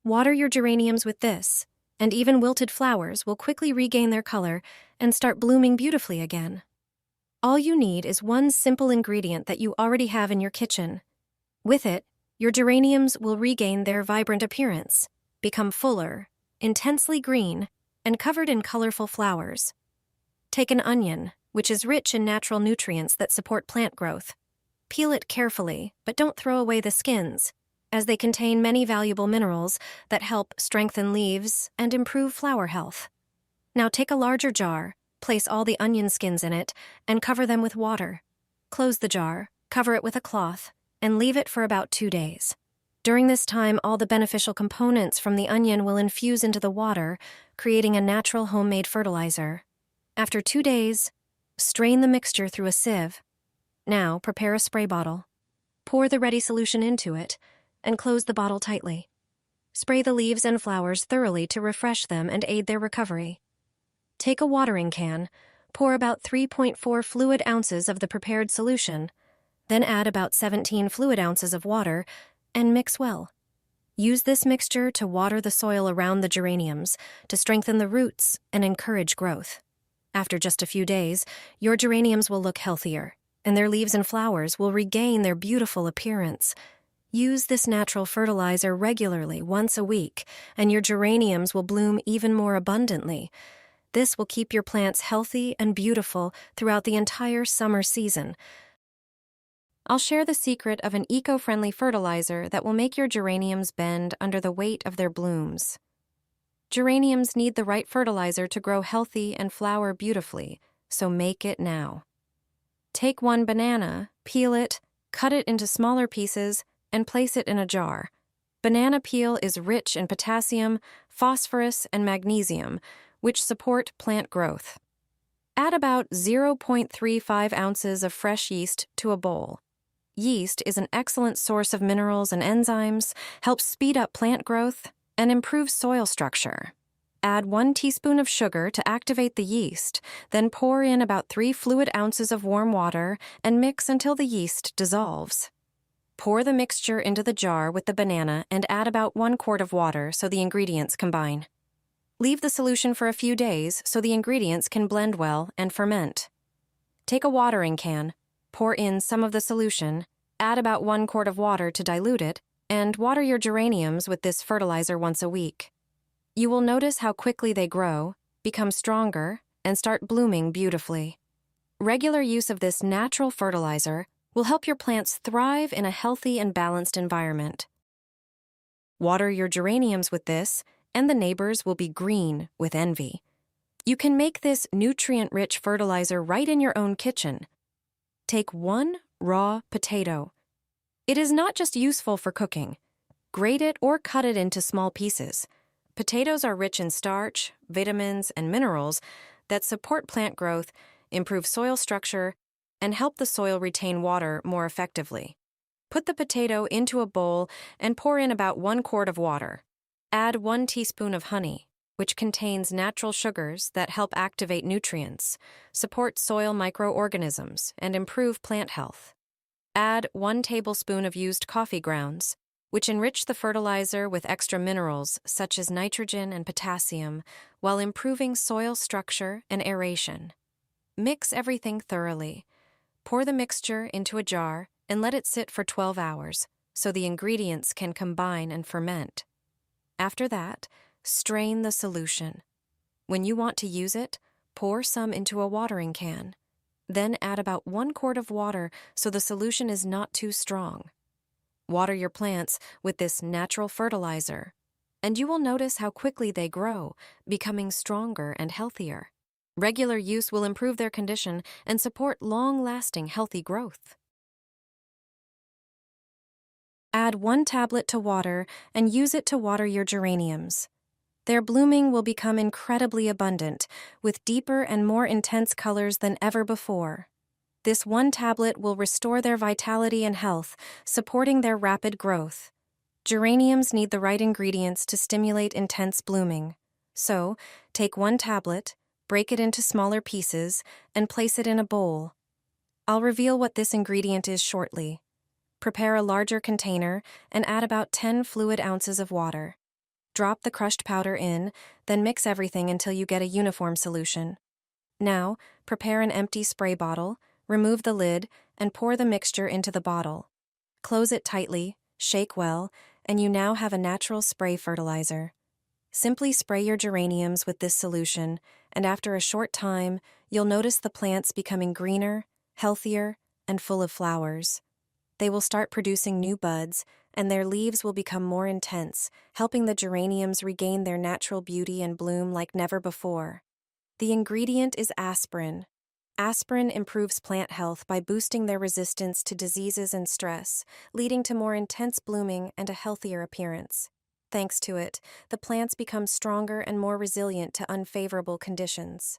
Water your geraniums with this, and even wilted flowers will quickly regain their color and start blooming beautifully again. All you need is one simple ingredient that you already have in your kitchen. With it, your geraniums will regain their vibrant appearance, become fuller, intensely green, and covered in colorful flowers. Take an onion, which is rich in natural nutrients that support plant growth. Peel it carefully, but don't throw away the skins, as they contain many valuable minerals that help strengthen leaves and improve flower health. Now take a larger jar, place all the onion skins in it, and cover them with water. Close the jar, cover it with a cloth, and leave it for about 2 days. During this time, all the beneficial components from the onion will infuse into the water, creating a natural homemade fertilizer. After 2 days, strain the mixture through a sieve. Now, prepare a spray bottle. Pour the ready solution into it, and close the bottle tightly. Spray the leaves and flowers thoroughly to refresh them and aid their recovery. Take a watering can, pour about 3.4 fluid ounces of the prepared solution, then add about 17 fluid ounces of water, and mix well. Use this mixture to water the soil around the geraniums to strengthen the roots and encourage growth. After just a few days, your geraniums will look healthier, and their leaves and flowers will regain their beautiful appearance. Use this natural fertilizer regularly once a week, and your geraniums will bloom even more abundantly. This will keep your plants healthy and beautiful throughout the entire summer season. I'll share the secret of an eco-friendly fertilizer that will make your geraniums bend under the weight of their blooms. Geraniums need the right fertilizer to grow healthy and flower beautifully, so make it now. Take 1 banana, peel it, cut it into smaller pieces, and place it in a jar. Banana peel is rich in potassium, phosphorus, and magnesium, which support plant growth. Add about 0.35 ounces of fresh yeast to a bowl. Yeast is an excellent source of minerals and enzymes, helps speed up plant growth, and improves soil structure. Add 1 teaspoon of sugar to activate the yeast, then pour in about 3 fluid ounces of warm water and mix until the yeast dissolves. Pour the mixture into the jar with the banana and add about 1 quart of water so the ingredients combine. Leave the solution for a few days so the ingredients can blend well and ferment. Take a watering can, pour in some of the solution, add about 1 quart of water to dilute it, and water your geraniums with this fertilizer once a week. You will notice how quickly they grow, become stronger, and start blooming beautifully. Regular use of this natural fertilizer will help your plants thrive in a healthy and balanced environment. Water your geraniums with this, and the neighbors will be green with envy. You can make this nutrient-rich fertilizer right in your own kitchen. Take 1 raw potato. It is not just useful for cooking. Grate it or cut it into small pieces. Potatoes are rich in starch, vitamins, and minerals that support plant growth, improve soil structure, and help the soil retain water more effectively. Put the potato into a bowl and pour in about 1 quart of water. Add 1 teaspoon of honey, which contains natural sugars that help activate nutrients, support soil microorganisms, and improve plant health. Add 1 tablespoon of used coffee grounds, which enrich the fertilizer with extra minerals such as nitrogen and potassium, while improving soil structure and aeration. Mix everything thoroughly. Pour the mixture into a jar and let it sit for 12 hours so the ingredients can combine and ferment. After that, strain the solution. When you want to use it, pour some into a watering can. Then add about 1 quart of water so the solution is not too strong. Water your plants with this natural fertilizer, and you will notice how quickly they grow, becoming stronger and healthier. Regular use will improve their condition and support long-lasting healthy growth. Add 1 tablet to water and use it to water your geraniums. Their blooming will become incredibly abundant, with deeper and more intense colors than ever before. This 1 tablet will restore their vitality and health, supporting their rapid growth. Geraniums need the right ingredients to stimulate intense blooming. So, take 1 tablet, break it into smaller pieces, and place it in a bowl. I'll reveal what this ingredient is shortly. Prepare a larger container and add about 10 fluid ounces of water. Drop the crushed powder in, then mix everything until you get a uniform solution. Now, prepare an empty spray bottle, remove the lid, and pour the mixture into the bottle. Close it tightly, shake well, and you now have a natural spray fertilizer. Simply spray your geraniums with this solution, and after a short time, you'll notice the plants becoming greener, healthier, and full of flowers. They will start producing new buds, and their leaves will become more intense, helping the geraniums regain their natural beauty and bloom like never before. The ingredient is aspirin. Aspirin improves plant health by boosting their resistance to diseases and stress, leading to more intense blooming and a healthier appearance. Thanks to it, the plants become stronger and more resilient to unfavorable conditions.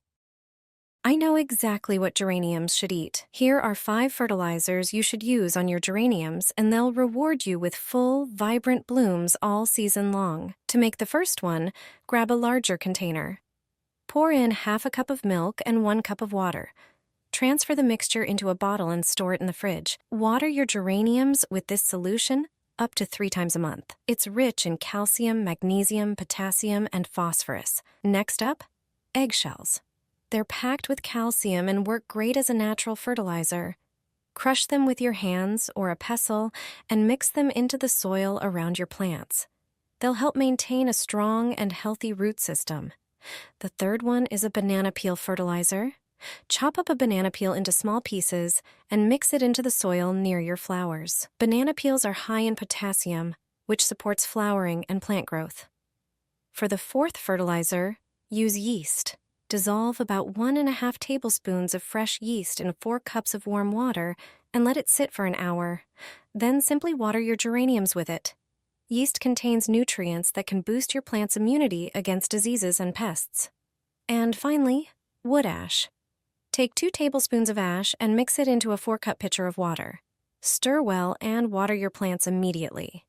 I know exactly what geraniums should eat. Here are 5 fertilizers you should use on your geraniums, and they'll reward you with full, vibrant blooms all season long. To make the first one, grab a larger container. Pour in half a cup of milk and 1 cup of water. Transfer the mixture into a bottle and store it in the fridge. Water your geraniums with this solution up to 3 times a month. It's rich in calcium, magnesium, potassium, and phosphorus. Next up, eggshells. They're packed with calcium and work great as a natural fertilizer. Crush them with your hands or a pestle and mix them into the soil around your plants. They'll help maintain a strong and healthy root system. The third one is a banana peel fertilizer. Chop up a banana peel into small pieces and mix it into the soil near your flowers. Banana peels are high in potassium, which supports flowering and plant growth. For the fourth fertilizer, use yeast. Dissolve about 1½ tablespoons of fresh yeast in 4 cups of warm water and let it sit for an hour. Then simply water your geraniums with it. Yeast contains nutrients that can boost your plant's immunity against diseases and pests. And finally, wood ash. Take 2 tablespoons of ash and mix it into a 4-cup pitcher of water. Stir well and water your plants immediately.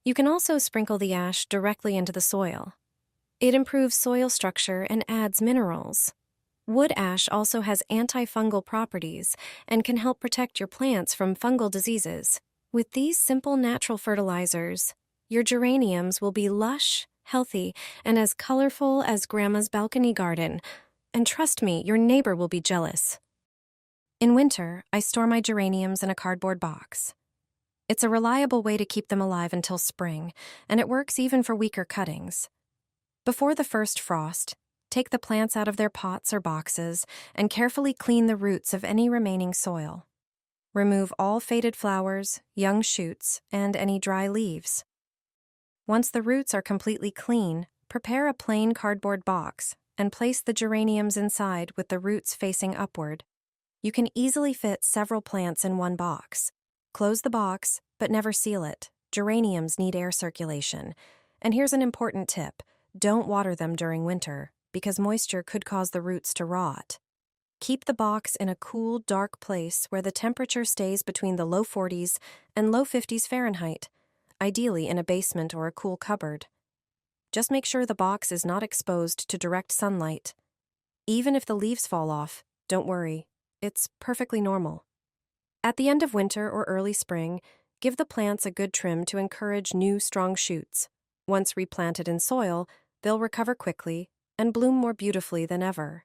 You can also sprinkle the ash directly into the soil. It improves soil structure and adds minerals. Wood ash also has antifungal properties and can help protect your plants from fungal diseases. With these simple natural fertilizers, your geraniums will be lush, healthy, and as colorful as Grandma's balcony garden. And trust me, your neighbor will be jealous. In winter, I store my geraniums in a cardboard box. It's a reliable way to keep them alive until spring, and it works even for weaker cuttings. Before the first frost, take the plants out of their pots or boxes and carefully clean the roots of any remaining soil. Remove all faded flowers, young shoots, and any dry leaves. Once the roots are completely clean, prepare a plain cardboard box and place the geraniums inside with the roots facing upward. You can easily fit several plants in one box. Close the box, but never seal it. Geraniums need air circulation. And here's an important tip. Don't water them during winter, because moisture could cause the roots to rot. Keep the box in a cool, dark place where the temperature stays between the low 40s and low 50s Fahrenheit, ideally in a basement or a cool cupboard. Just make sure the box is not exposed to direct sunlight. Even if the leaves fall off, don't worry. It's perfectly normal. At the end of winter or early spring, give the plants a good trim to encourage new, strong shoots. Once replanted in soil, they'll recover quickly and bloom more beautifully than ever.